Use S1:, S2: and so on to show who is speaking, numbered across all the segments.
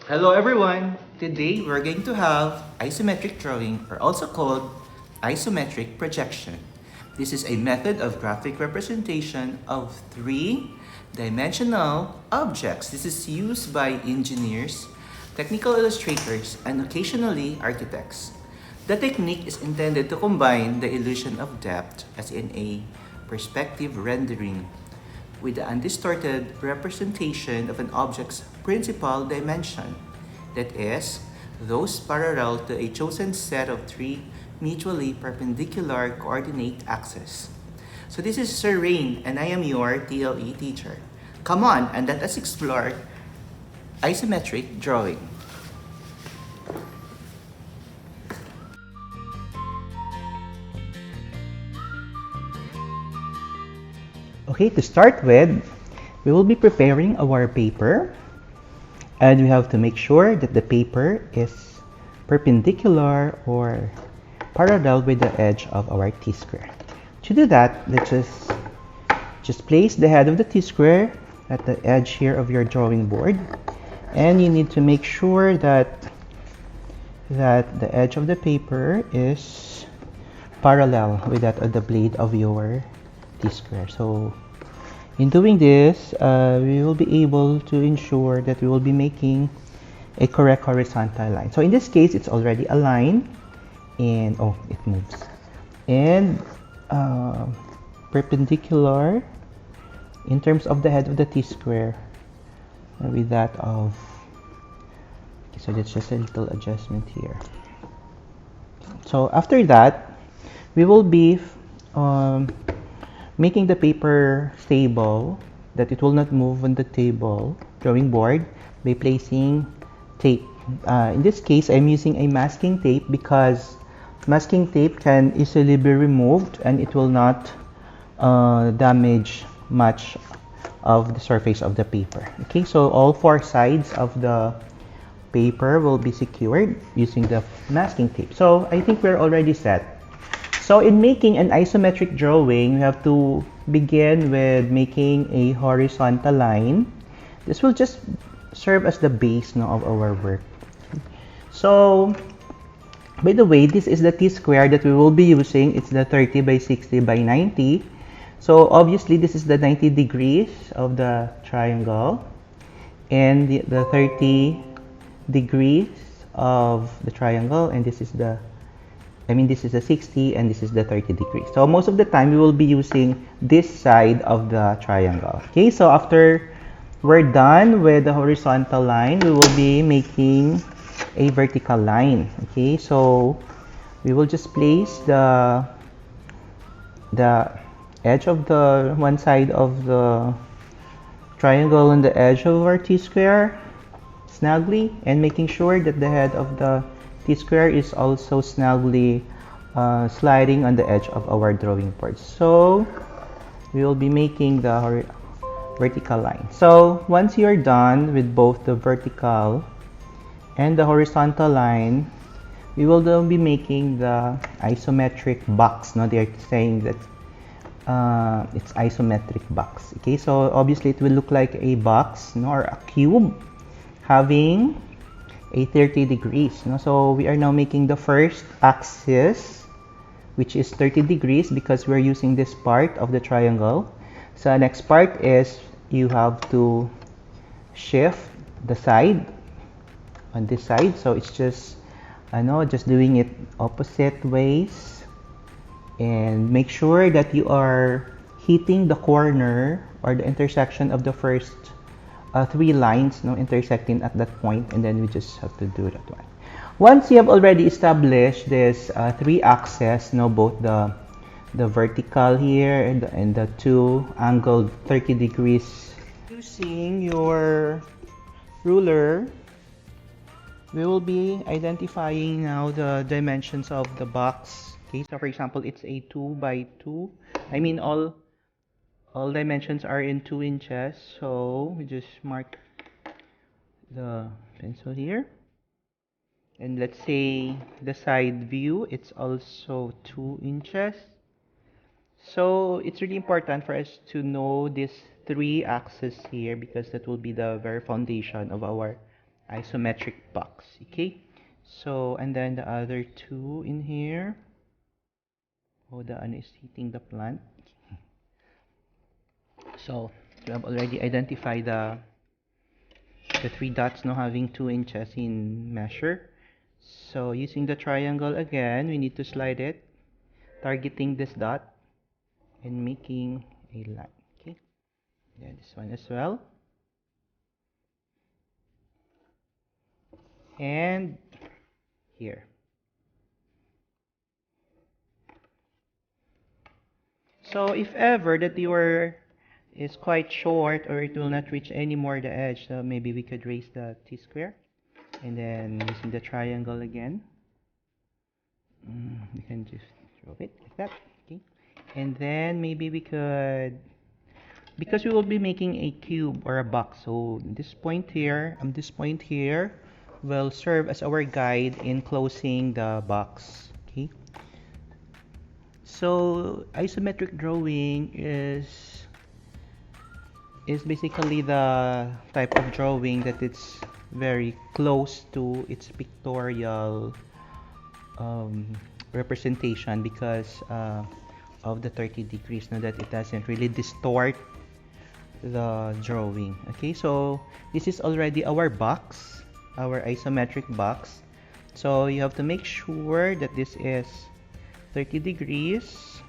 S1: Hello everyone! Today we're going to have isometric drawing, or also called isometric projection. This is a method of graphic representation of three-dimensional objects. This is used by engineers, technical illustrators, and occasionally architects. The technique is intended to combine the illusion of depth, as in a perspective rendering, with the undistorted representation of an object's principal dimension, that is, those parallel to a chosen set of three mutually perpendicular coordinate axes. So this is Sir Rain, and I am your TLE teacher. Come on, and let us explore isometric drawing. Okay, to start with, we will be preparing our paper, and we have to make sure that the paper is perpendicular or parallel with the edge of our T-square. To do that, let's just place the head of the T-square at the edge here of your drawing board, and you need to make sure that the edge of the paper is parallel with that of the blade of your T-square. So in doing this, we will be able to ensure that we will be making a correct horizontal line. So in this case, it's already aligned, and oh, it moves, and perpendicular in terms of the head of the T-square with that of, okay, so that's just a little adjustment here. So after that, we will be making the paper stable, that it will not move on the drawing board, by placing tape. In this case, I'm using a masking tape because masking tape can easily be removed and it will not damage much of the surface of the paper. Okay, so all four sides of the paper will be secured using the masking tape. So I think we're already set. So in making an isometric drawing, we have to begin with making a horizontal line. This will just serve as the base of our work. So, by the way, this is the T-square that we will be using. It's the 30 by 60 by 90. So obviously, this is the 90 degrees of the triangle, and the 30 degrees of the triangle, and this is the this is the 60 and this is the 30 degrees. So most of the time we will be using this side of the triangle. Okay, so after we're done with the horizontal line, we will be making a vertical line. Okay, so we will just place the edge of the one side of the triangle on the edge of our T-square snugly, and making sure that the head of the T-square is also snugly sliding on the edge of our drawing board. So we will be making the vertical line. So once you're done with both the vertical and the horizontal line, we will then be making the isometric box. Now they're saying that it's isometric box. Okay, so obviously it will look like a box, or a cube having a 30 degrees. So we are now making the first axis, which is 30 degrees because we're using this part of the triangle. So the next part is you have to shift the side on this side. So it's just just doing it opposite ways, and make sure that you are hitting the corner or the intersection of the first three lines intersecting at that point, and then we just have to do that one. Once you have already established this three axes, both the vertical here and the two angled 30 degrees, using your ruler, we will be identifying now the dimensions of the box. Okay, so for example, it's a 2 by 2. All dimensions are in 2 inches, so we just mark the pencil here, and let's say the side view, it's also 2 inches. So it's really important for us to know these three axes here, because that will be the very foundation of our isometric box. Okay, so and then the other two in here. Oh, the one is hitting the plant. So we have already identified the three dots now having 2 inches in measure. So using the triangle again, we need to slide it, targeting this dot and making a line. Okay, then this one as well, and here. So if ever that your is quite short or it will not reach anymore the edge, so maybe we could raise the T-square, and then using the triangle again, we can just draw it like that. Okay, and then maybe we could, because we will be making a cube or a box, so this point here and this point here will serve as our guide in closing the box. Okay, so isometric drawing is basically the type of drawing that it's very close to its pictorial representation because of the 30 degrees, now that it doesn't really distort the drawing. Okay, so this is already our box, our isometric box. So you have to make sure that this is 30 degrees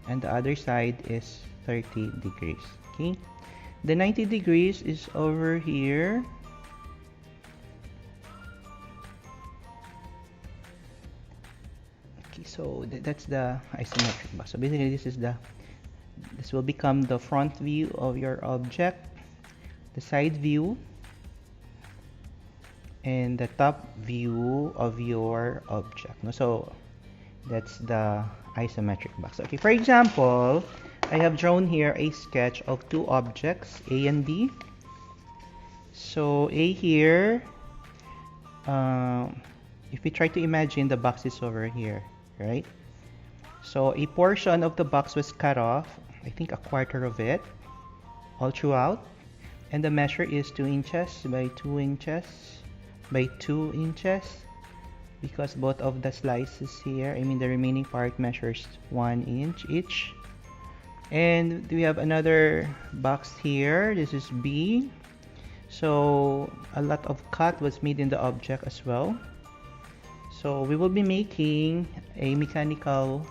S1: and the other side is 30 degrees. Okay, the 90 degrees is over here. Okay, so that's the isometric box. So basically this will become the front view of your object, the side view, and the top view of your object. So that's the isometric box. Okay, for example, I have drawn here a sketch of two objects, A and B. So A here, if we try to imagine, the box is over here, right? So a portion of the box was cut off, I think a quarter of it, all throughout. And the measure is 2 inches by 2 inches by 2 inches. Because both of the slices here, I mean the remaining part, measures 1 inch each. And we have another box here. This is B. So a lot of cut was made in the object as well. So we will be making a mechanical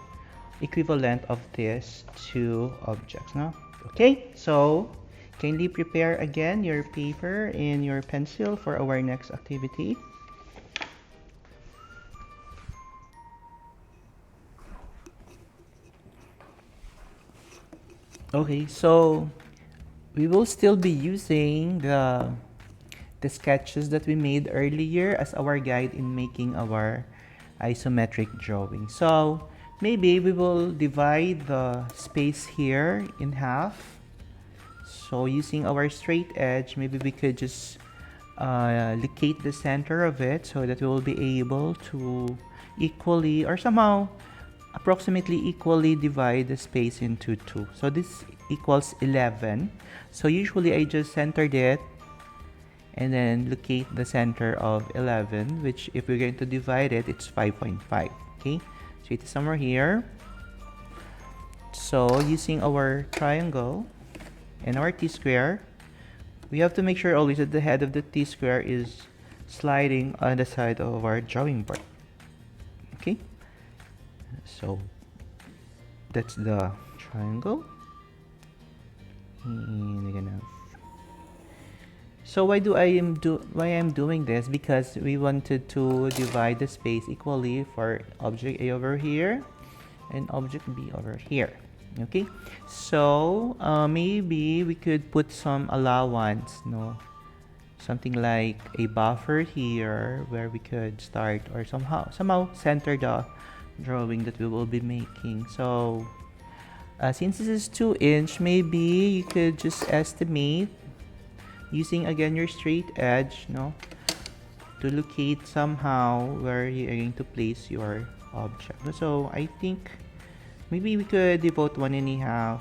S1: equivalent of these two objects now. Okay, so kindly prepare again your paper and your pencil for our next activity. Okay, so we will still be using the sketches that we made earlier as our guide in making our isometric drawing. So maybe we will divide the space here in half. So using our straight edge, maybe we could just locate the center of it so that we will be able to equally or somehow approximately equally divide the space into two. So this equals 11. So usually I just centered it and then locate the center of 11, which if we're going to divide it, it's 5.5. Okay, so it is somewhere here. So using our triangle and our T-square, we have to make sure always that the head of the T-square is sliding on the side of our drawing board. Okay, so that's the triangle. And we're gonna. So why I'm doing this? Because we wanted to divide the space equally for object A over here and object B over here. Okay, so maybe we could put some allowance, no, something like a buffer here where we could start or somehow center the drawing that we will be making. So since this is 2 inch, maybe you could just estimate using again your straight edge, no, to locate somehow where you are going to place your object. So I think maybe we could devote 1.5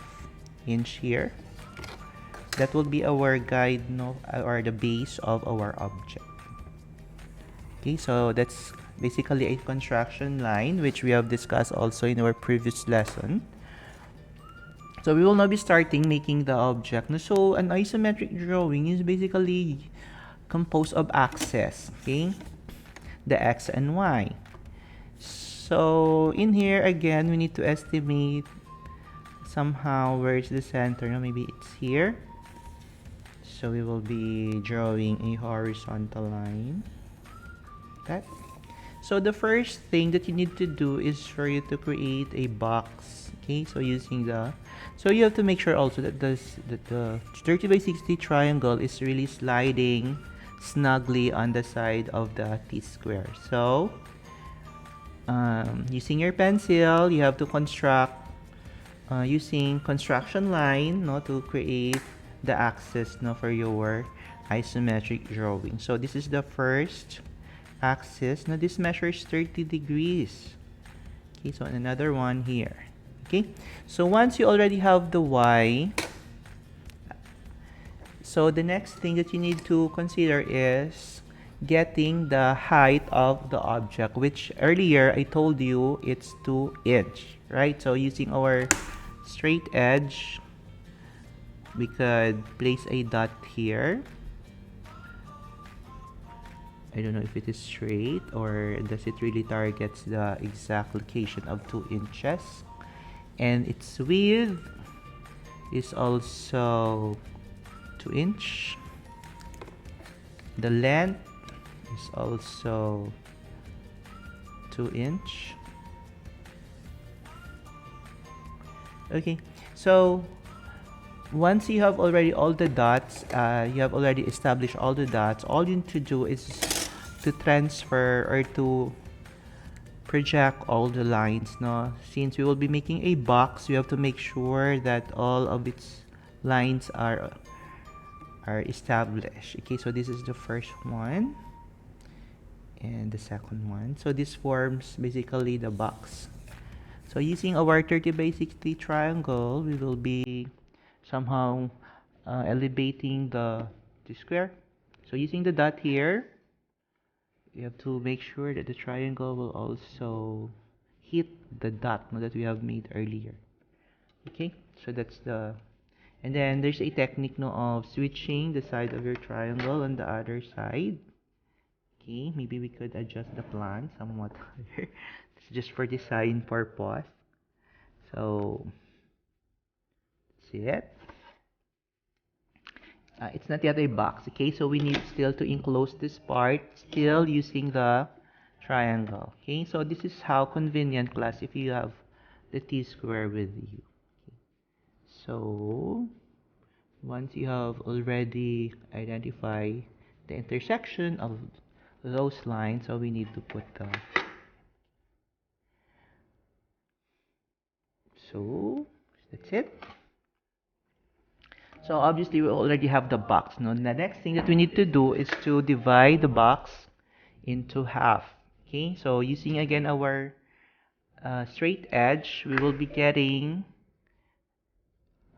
S1: inch here. That will be our guide, no, or the base of our object. Okay, so that's basically a construction line, which we have discussed also in our previous lesson. So we will now be starting making the object. So an isometric drawing is basically composed of axes, okay? The x and y. So in here again, we need to estimate somehow where is the center. No, maybe it's here. So we will be drawing a horizontal line. That. So the first thing that you need to do is for you to create a box. Okay, so using the, so you have to make sure also that the 30 by 60 triangle is really sliding snugly on the side of the T-square. So using your pencil, you have to construct using construction line, no, to create the axis, no, for your isometric drawing. So this is the first axis. Now this measures 30 degrees. Okay, so another one here. Okay, so once you already have the y, so the next thing that you need to consider is getting the height of the object, which earlier I told you it's 2 inch, right? So using our straight edge, we could place a dot here. I don't know if it is straight or does it really targets the exact location of 2 inches. And its width is also 2 inch. The length is also 2 inch. Okay, so once you have already all the dots, you have already established all the dots, all you need to do is to transfer or to project all the lines. No, since we will be making a box, we have to make sure that all of its lines are established. Okay, so this is the first one and the second one. So this forms basically the box. So using our 30 by 60 triangle, we will be somehow elevating the square. So using the dot here, you have to make sure that the triangle will also hit the dot that we have made earlier. Okay, so that's the, and then there's a technique of switching the side of your triangle on the other side. Okay, maybe we could adjust the plan somewhat higher. It's just for design purpose. So that's it. It's not yet a box, okay, so we need still to enclose this part still using the triangle. Okay, so this is how convenient, class, if you have the T-square with you. Okay. So once you have already identified the intersection of those lines, so we need to put the, so that's it. So obviously we already have the box. Now the next thing that we need to do is to divide the box into half. Okay, so using again our straight edge, we will be getting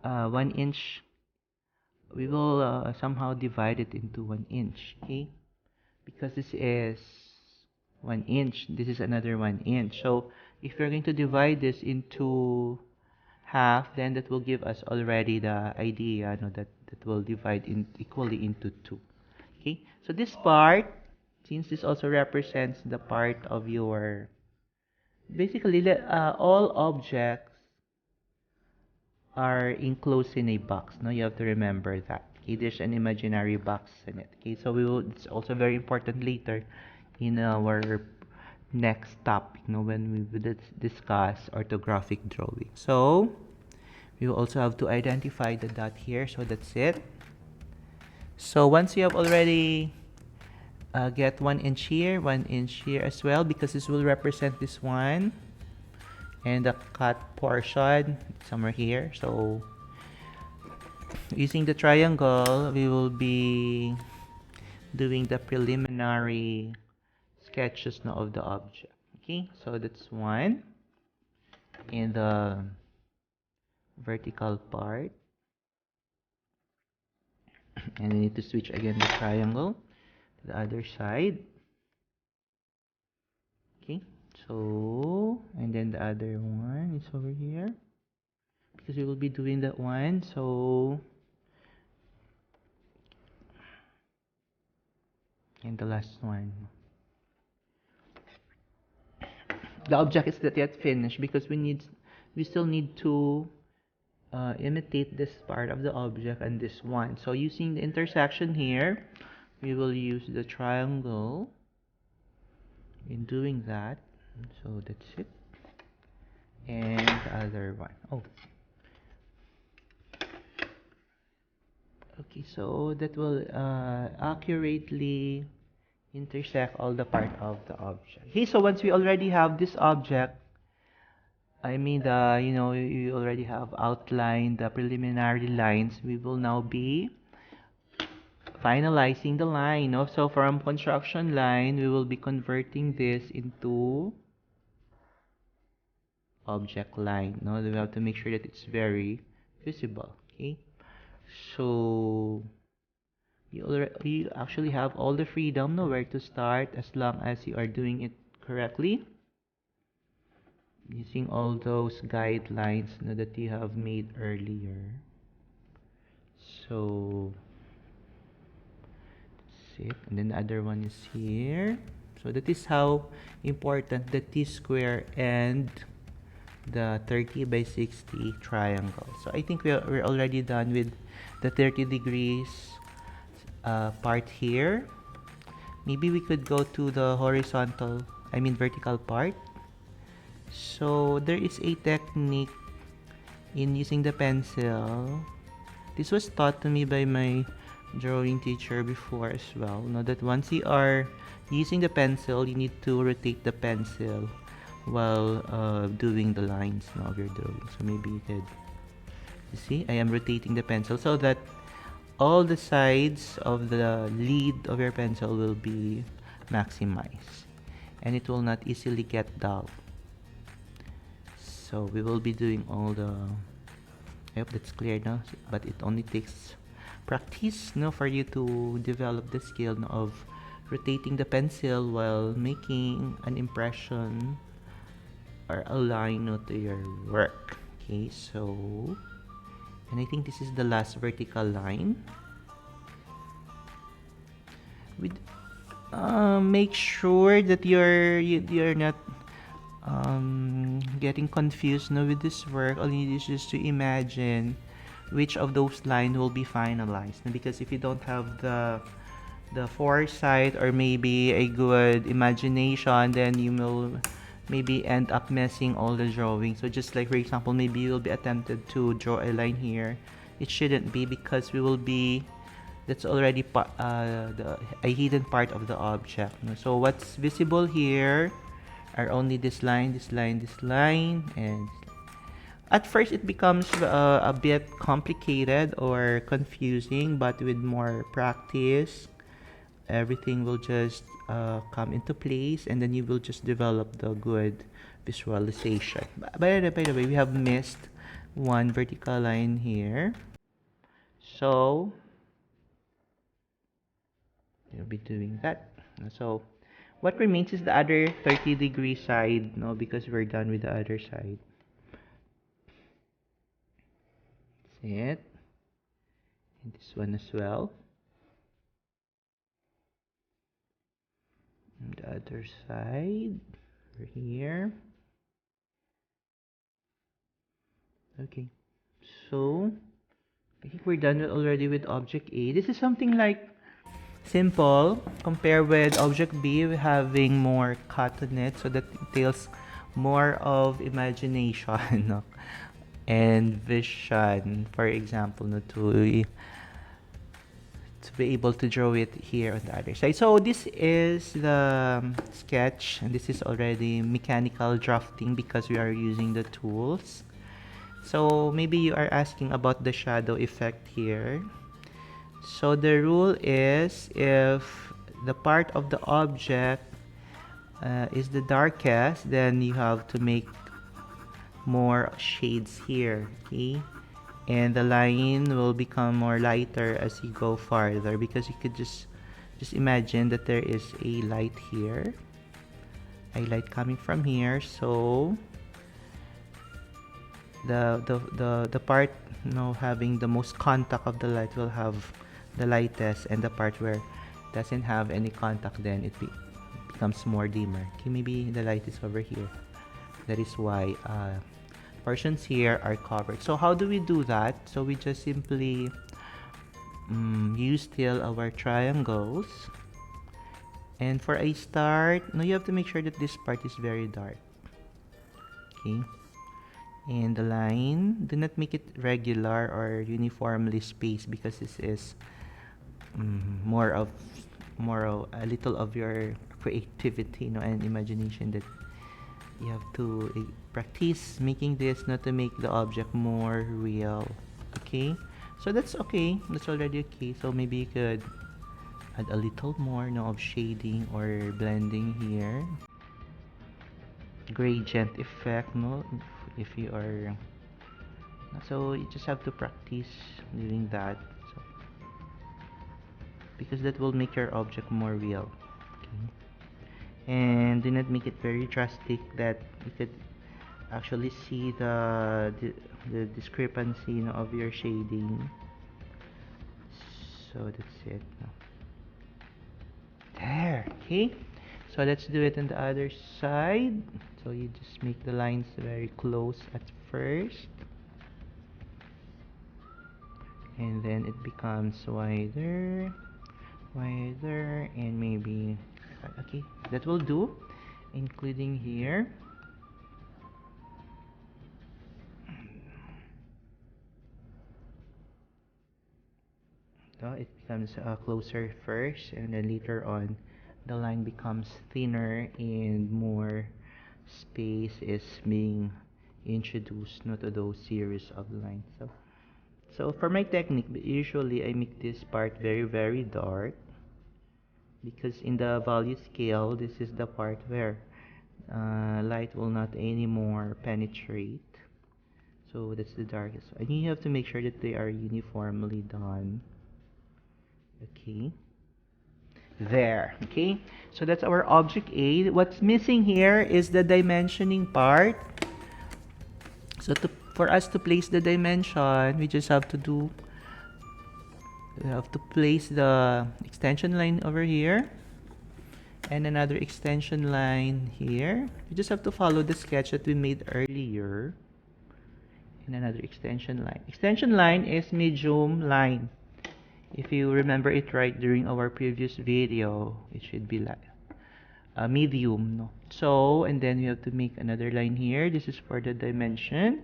S1: 1 inch. We will somehow divide it into 1 inch. Okay, because this is 1 inch, this is another 1 inch. So if we're going to divide this into half, then that will give us already the idea, that will divide in equally into 2. Okay, so this part, since this also represents the part of your, basically all objects are enclosed in a box. No, you have to remember that. Okay, there's an imaginary box in it. Okay, so we will, it's also very important later in our next topic, when we will discuss orthographic drawing. So we will also have to identify the dot here. So that's it. So once you have already get 1 inch here, 1 inch here as well, because this will represent this one, and the cut portion somewhere here. So using the triangle, we will be doing the preliminary sketches now of the object. Okay, so that's one in the vertical part, and we need to switch again the triangle to the other side. So, and then the other one is over here because we will be doing that one. So, and the last one. The object is not yet finished because we still need to imitate this part of the object and this one. So using the intersection here, we will use the triangle in doing that. So that's it. And the other one. Oh. Okay, so that will accurately intersect all the part of the object. Okay, so once we already have this object, I mean you already have outlined the preliminary lines, we will now be finalizing the line. No? So from construction line, we will be converting this into object line. No, we have to make sure that it's very visible. Okay, so you actually have all the freedom, no, where to start as long as you are doing it correctly, using all those guidelines, no, that you have made earlier. So that's it. And then the other one is here. So that is how important the T-square and the 30 by 60 triangle. So I think we're already done with the 30 degrees part here. Maybe we could go to the vertical part. So there is a technique in using the pencil. This was taught to me by my drawing teacher before as well. Know that once you are using the pencil, you need to rotate the pencil while doing the lines of your drawing. So maybe you could, you see, I am rotating the pencil so that all the sides of the lead of your pencil will be maximized and it will not easily get dull. So we will be doing all the, I hope that's clear now, but it only takes practice, no, for you to develop the skill, no, of rotating the pencil while making an impression or a line, no, to your work. Okay, so, and I think this is the last vertical line. With make sure that you're not getting confused, no, with this work. All you need is just to imagine which of those lines will be finalized, no? Because if you don't have the foresight or maybe a good imagination, then you will maybe end up messing all the drawing. So just like, for example, maybe you will be attempted to draw a line here. It shouldn't be, because we will be, that's already a hidden part of the object, no? So what's visible here are only this line, this line, this line, and at first it becomes a bit complicated or confusing, but with more practice, everything will just come into place, and then you will just develop the good visualization. By the way, we have missed one vertical line here. So you'll be doing that. So what remains is the other 30-degree side, no, because we're done with the other side. That's it. And this one as well. And the other side over here. Okay, so I think we're done already with object A. This is something like simple compared with object B, having more cut on it, so that entails more of imagination, no? And vision, for example, no, to be able to draw it here on the other side. So this is the sketch, and this is already mechanical drafting because we are using the tools. So maybe you are asking about the shadow effect here. So the rule is, if the part of the object is the darkest, then you have to make more shades here, okay? And the line will become more lighter as you go farther, because you could just imagine that there is a light here. light coming from here, so the part, you know, having the most contact of the light will have the lightest, and the part where doesn't have any contact, then it becomes more dimmer. Okay, maybe the light is over here. That is why portions here are covered. So how do we do that? So we just simply use still our triangles, and for a start, now you have to make sure that this part is very dark. Okay, and the line, do not make it regular or uniformly spaced, because this is more of a little of your creativity, you know, and imagination that you have to practice making this, not to make the object more real. Okay, so that's okay, that's already okay. So maybe you could add a little more, you know, of shading or blending here, gradient effect, no, if you are, so you just have to practice doing that, so, because that will make your object more real. Okay, and do not make it very drastic that you could actually see the discrepancy, you know, of your shading. So that's it. There. Okay, so let's do it on the other side. So you just make the lines very close at first, and then it becomes wider, and maybe, okay, that will do, including here. So it becomes closer first, and then later on the line becomes thinner and more space is being introduced, not to those series of lines. So for my technique, usually I make this part very dark, because in the value scale, this is the part where light will not anymore penetrate. So that's the darkest, and you have to make sure that they are uniformly done. Okay, there. Okay, so that's our object A. What's missing here is the dimensioning part. So for us to place the dimension, we just have to place the extension line over here and another extension line here. You just have to follow the sketch that we made earlier, and another extension line. Extension line is medium line. If you remember it right during our previous video, it should be like medium, no? So, and then you have to make another line here. This is for the dimension,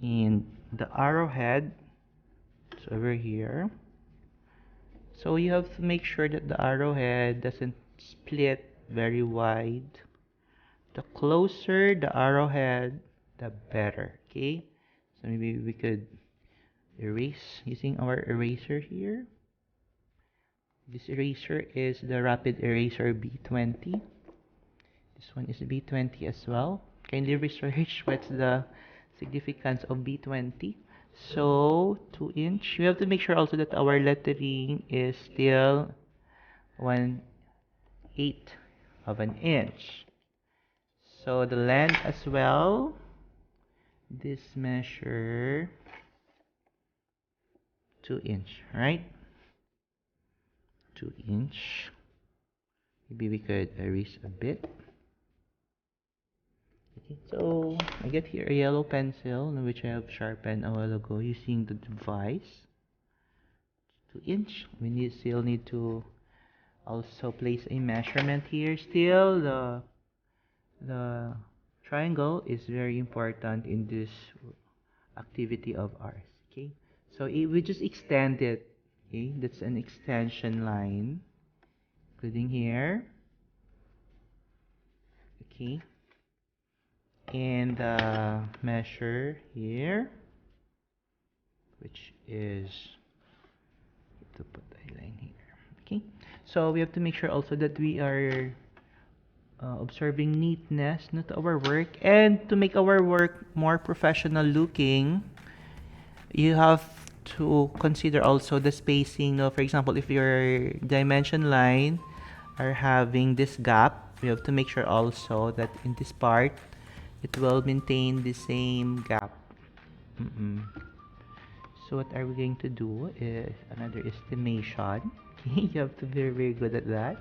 S1: and the arrowhead is over here. So you have to make sure that the arrowhead doesn't split very wide. The closer the arrowhead, the better. Okay, so maybe we could erase using our eraser here. This eraser is the Rapid Eraser B20. This one is B20 as well. Kindly research what's the significance of B20. So 2 inch. We have to make sure also that our lettering is still 1/8 of an inch. So the length as well, this measure 2 inch, right? 2 inch. Maybe we could erase a bit. Okay, so I get here a yellow pencil, which I have sharpened a while ago using the device. 2 inch. We still need to also place a measurement here. Still, the triangle is very important in this activity of ours. Okay, so we just extend it. Okay, that's an extension line, including here. Okay, and measure here, which is to put a line here. Okay, so we have to make sure also that we are observing neatness, not our work, and to make our work more professional looking, you have to consider also the spacing. For example, if your dimension line are having this gap, we have to make sure also that in this part it will maintain the same gap. So what are we going to do is another estimation. You have to be very good at that.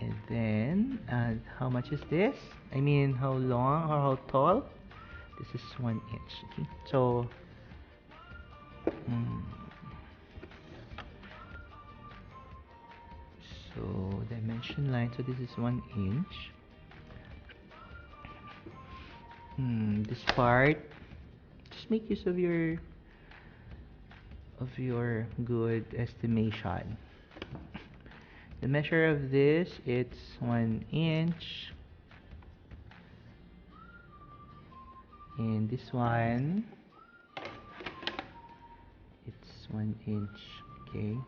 S1: And then how much is this? I mean, how long or how tall? This is 1 inch. Okay, so so dimension line, so this is 1 inch. This part, just make use of your good estimation. The measure of this, it's 1 inch, and this one, it's 1 inch. Okay,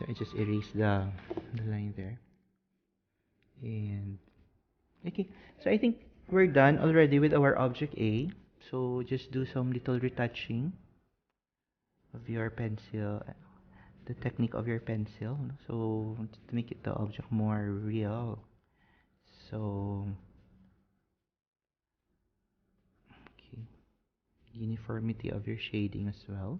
S1: I just erase the line there. And okay, so I think we're done already with our object A. So just do some little retouching of your pencil, the technique of your pencil, so to make it the object more real. So okay, uniformity of your shading as well.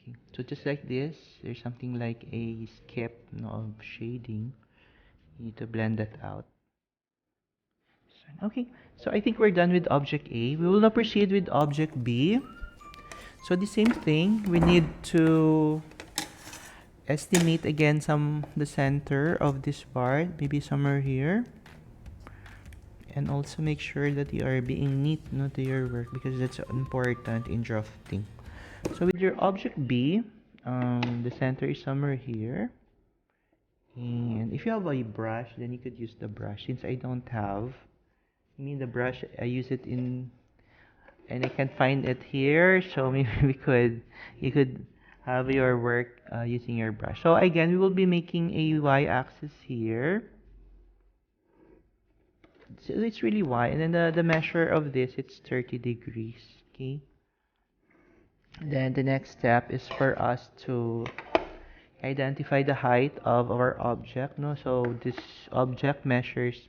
S1: Okay, so just like this, there's something like a skip of shading. You need to blend that out. Okay, so I think we're done with object A. We will now proceed with object B. So the same thing, we need to estimate again the center of this part, maybe somewhere here. And also make sure that you are being neat to your work, because that's important in drafting. So with your object B, the center is somewhere here. And if you have a brush, then you could use the brush. Since I don't have, the brush, I use it in, and I can't find it here, so maybe you could have your work using your brush. So again, we will be making a y-axis here. So it's really y, and then the measure of this, it's 30 degrees. Okay. Then the next step is for us to identify the height of our object. So this object measures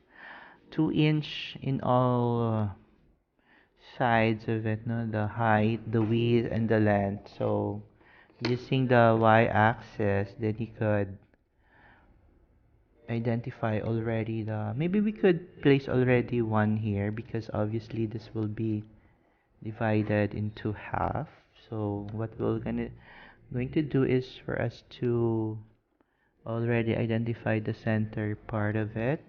S1: 2 inch in all sides of it, the height, the width, and the length. So using the y-axis, then you could identify already maybe we could place already 1 here, because obviously this will be divided into half. So what we're going to do is for us to already identify the center part of it,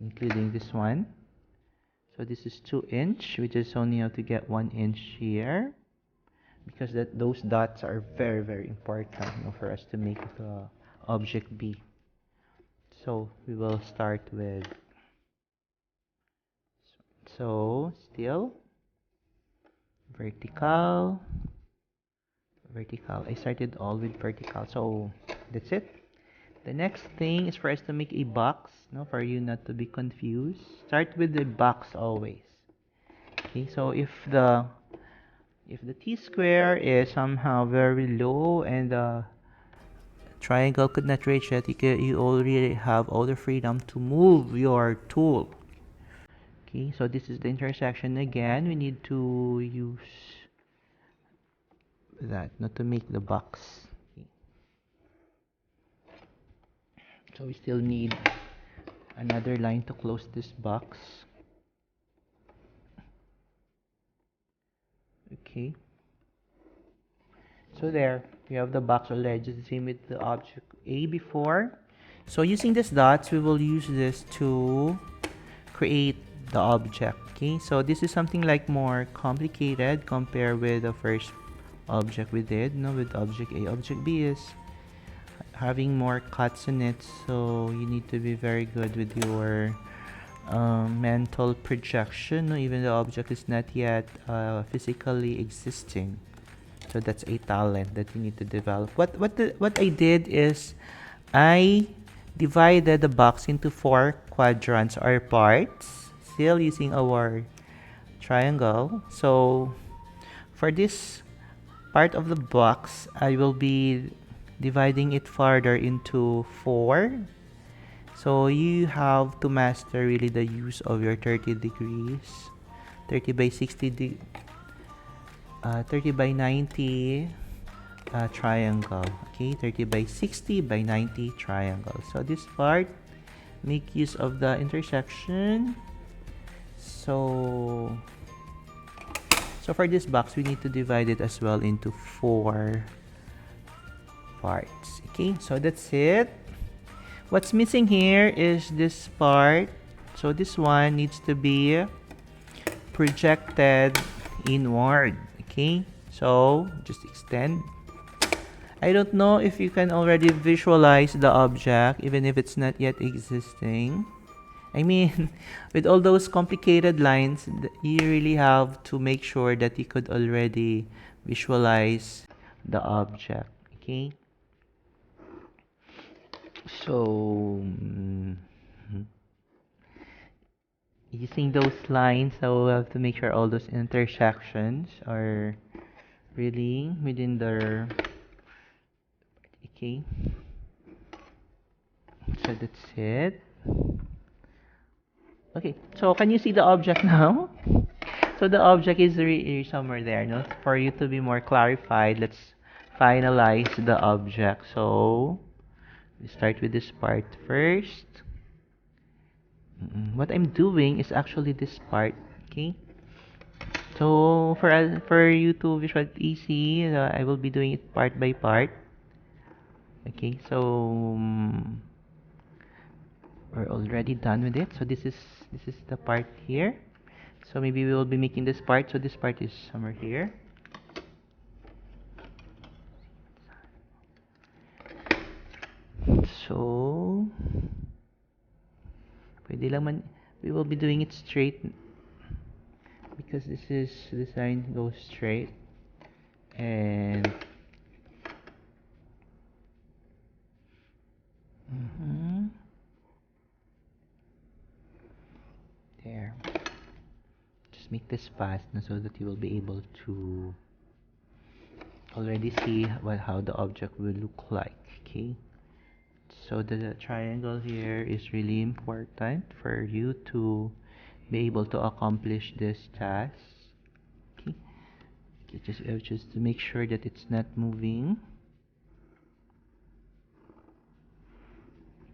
S1: including this one. So this is 2 inch. We just only have to get 1 inch here, because those dots are very, very important for us to make the object B. So we will start with, so still vertical. I started all with vertical, so that's it. The next thing is for us to make a box, for you not to be confused. Start with the box always. Okay, so if the T-square is somehow very low and the triangle could not reach it, you already have all the freedom to move your tool. Okay, so this is the intersection again. We need to use that not to make the box. Okay. So we still need another line to close this box. Okay, so there we have the box already, just the same with the object A before. So using these dots, we will use this to create the object. Okay, so this is something like more complicated compared with the first object we did. With object A. Object B is having more cuts in it, so you need to be very good with your mental projection, even the object is not yet physically existing. So that's a talent that you need to develop. What I did is I divided the box into 4 quadrants or parts. still using our triangle. So for this part of the box, I will be dividing it further into 4. So you have to master really the use of your 30 degrees, 30 by 60, 30 by 90 triangle. Okay, 30 by 60 by 90 triangle. So this part, make use of the intersection. So for this box, we need to divide it as well into 4 parts. Okay, so that's it. What's missing here is this part. So this one needs to be projected inward. Okay, so just extend. I don't know if you can already visualize the object even if it's not yet existing. I mean, with all those complicated lines, you really have to make sure that you could already visualize the object. Okay, so using those lines, so we have to make sure all those intersections are really within the. Okay, so that's it. Okay, so can you see the object now? So the object is somewhere there, no? For you to be more clarified, let's finalize the object. So we start with this part first. What I'm doing is actually this part. Okay. So for you to visualize easy, I will be doing it part by part. Okay. So we're already done with it. So this is the part here. So maybe we will be making this part. So this part is somewhere here. So pwede lang man, we will be doing it straight because this line goes straight, and there. Just make this fast so that you will be able to already see how the object will look like. Okay. So the triangle here is really important for you to be able to accomplish this task. Okay. Just to make sure that it's not moving.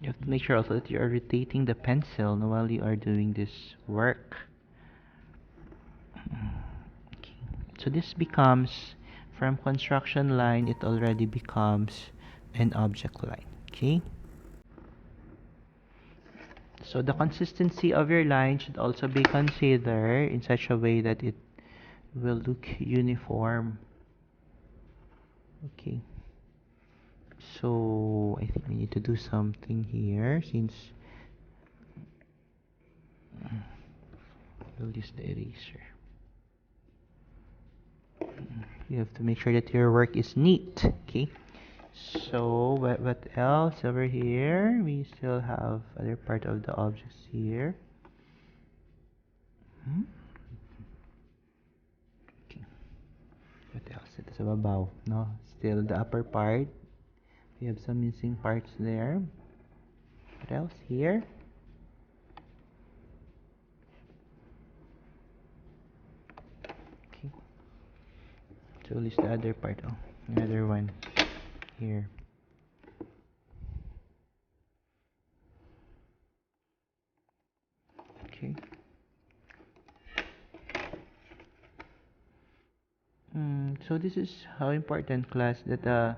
S1: You have to make sure also that you are rotating the pencil while you are doing this work. Okay. So this becomes, from construction line, it already becomes an object line. Okay. So the consistency of your line should also be considered in such a way that it will look uniform. Okay. So I think we need to do something here since we'll use the eraser. You have to make sure that your work is neat. Okay. So what else over here? We still have other part of the objects here. Okay. What else? Ito sa babaw, no? Still the upper part. We have some missing parts there. What else here? Okay. So list the other part. Oh, another one here. Okay. So this is how important, class, that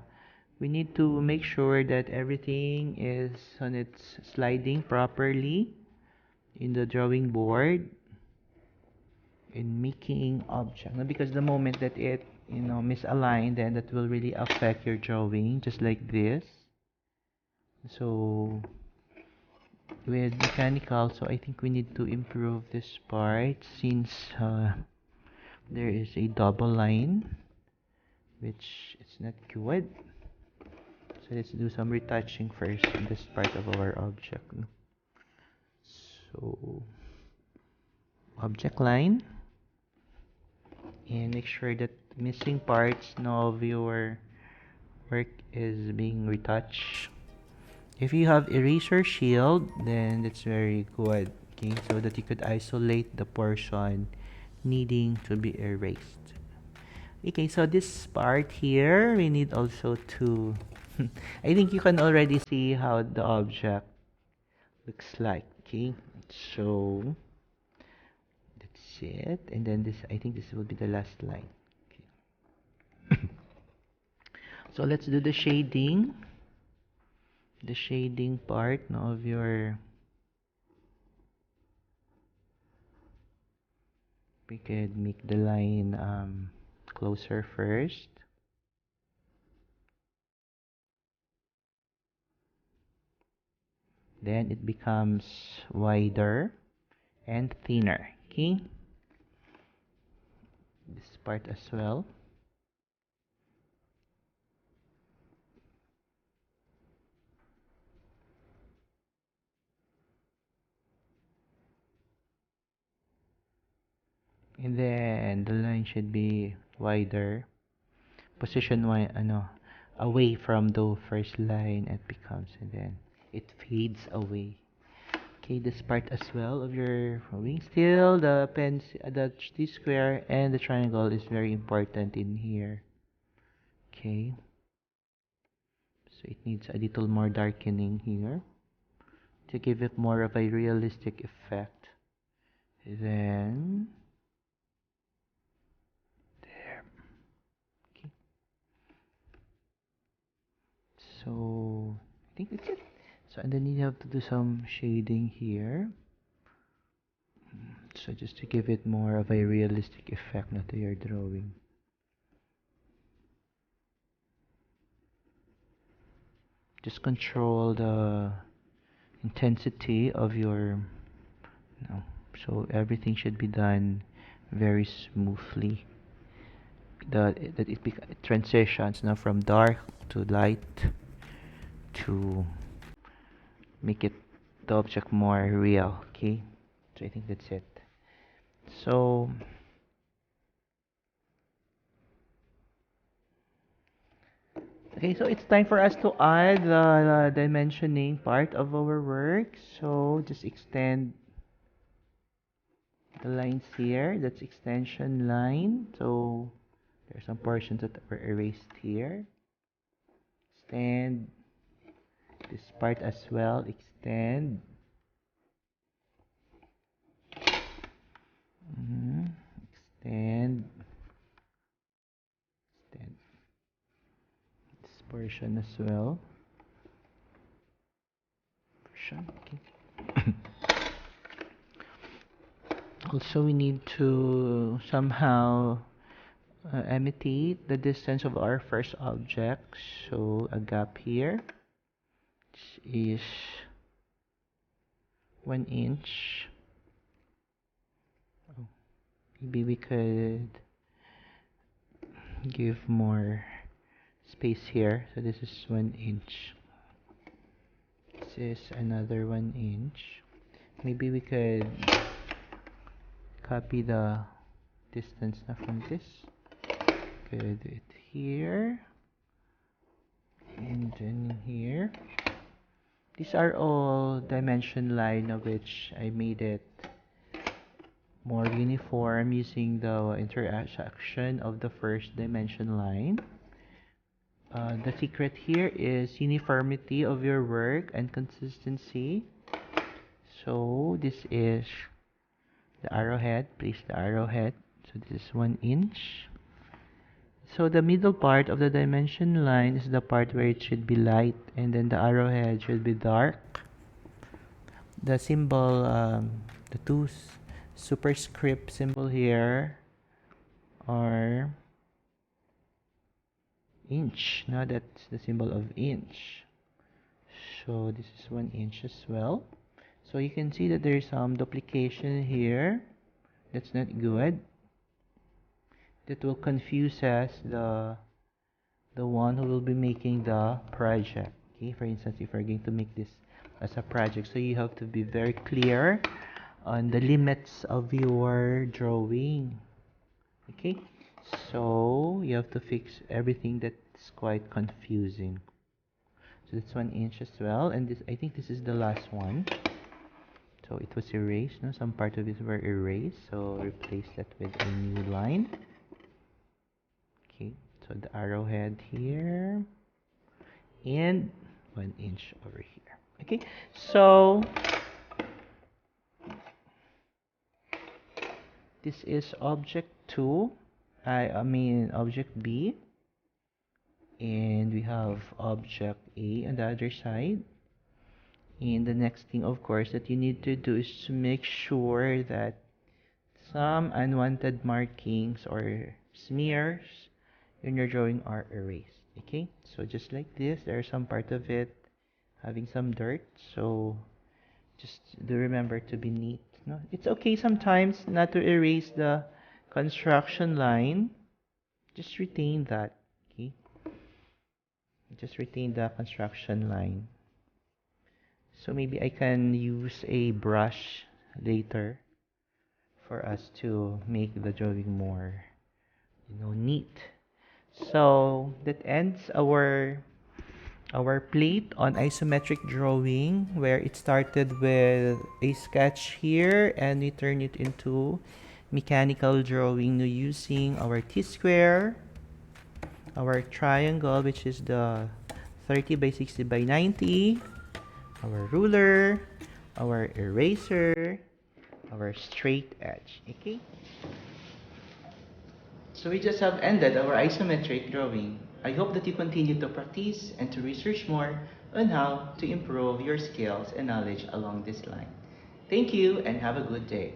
S1: we need to make sure that everything is on its sliding properly in the drawing board in making object. Now, because the moment that it misaligned, then that will really affect your drawing, just like this. So with mechanical, so I think we need to improve this part since there is a double line, which it's not good. So let's do some retouching first in this part of our object. So object line, and make sure that missing parts of your work is being retouched. If you have eraser shield, then that's very good, okay, so that you could isolate the portion needing to be erased. Okay, so this part here, we need also to I think you can already see how the object looks like, okay, so that's it. And then this, I think this will be the last line, okay. So let's do the shading part of your, we could make the line closer first, then it becomes wider and thinner, okay, this part as well. And then the line should be wider, position one away from the first line. It becomes, and then it fades away. Okay, this part as well of your drawing. Still, the the T-square and the triangle is very important in here. Okay, so it needs a little more darkening here to give it more of a realistic effect. Then there. Okay, so I think that's it. So and then you have to do some shading here. So just to give it more of a realistic effect na to your drawing. Just control the intensity of your, so everything should be done very smoothly. That it transitions now from dark to light to make it the object more real. Okay, so I think that's it. So okay, so it's time for us to add the dimensioning part of our work. So just extend the lines here. That's extension line. So there's some portions that were erased here. Extend this part as well. Extend. Extend. Extend this portion as well. Okay. Also, we need to somehow imitate the distance of our first object. So a gap here is 1 inch. Oh, maybe we could give more space here. So this is 1 inch. This is another 1 inch. Maybe we could copy the distance na from this. Could do it here and then here. These are all dimension line of which I made it more uniform using the interaction of the first dimension line. The secret here is uniformity of your work and consistency. So this is the arrowhead. Place the arrowhead. So this is 1 inch. So the middle part of the dimension line is the part where it should be light, and then the arrowhead should be dark. The symbol, the two superscript symbol here are inch. Now that's the symbol of inch. So this is 1 inch as well. So you can see that there is some duplication here. That's not good. That will confuse us the one who will be making the project. Okay, for instance, if we're going to make this as a project, so you have to be very clear on the limits of your drawing. Okay, so you have to fix everything that's quite confusing. So that's 1 inch as well, and this, I think this is the last one. So it was erased, no? Some part of it were erased, so replace that with a new line. Okay, so the arrowhead here, and 1 inch over here. Okay, so this is object 2, I mean object B, and we have object A on the other side. And the next thing, of course, that you need to do is to make sure that some unwanted markings or smears in your drawing are erased. Okay, so just like this, there's some part of it having some dirt, so just do remember to be neat. No, it's okay sometimes not to erase the construction line. Just retain that. Okay, just retain the construction line. So maybe I can use a brush later for us to make the drawing more, neat. So that ends our plate on isometric drawing, where it started with a sketch here and we turn it into mechanical drawing using our Tsquare, our triangle, which is the 30 by 60 by 90, our ruler, our eraser, our straight edge. Okay, so we just have ended our isometric drawing. I hope that you continue to practice and to research more on how to improve your skills and knowledge along this line. Thank you and have a good day.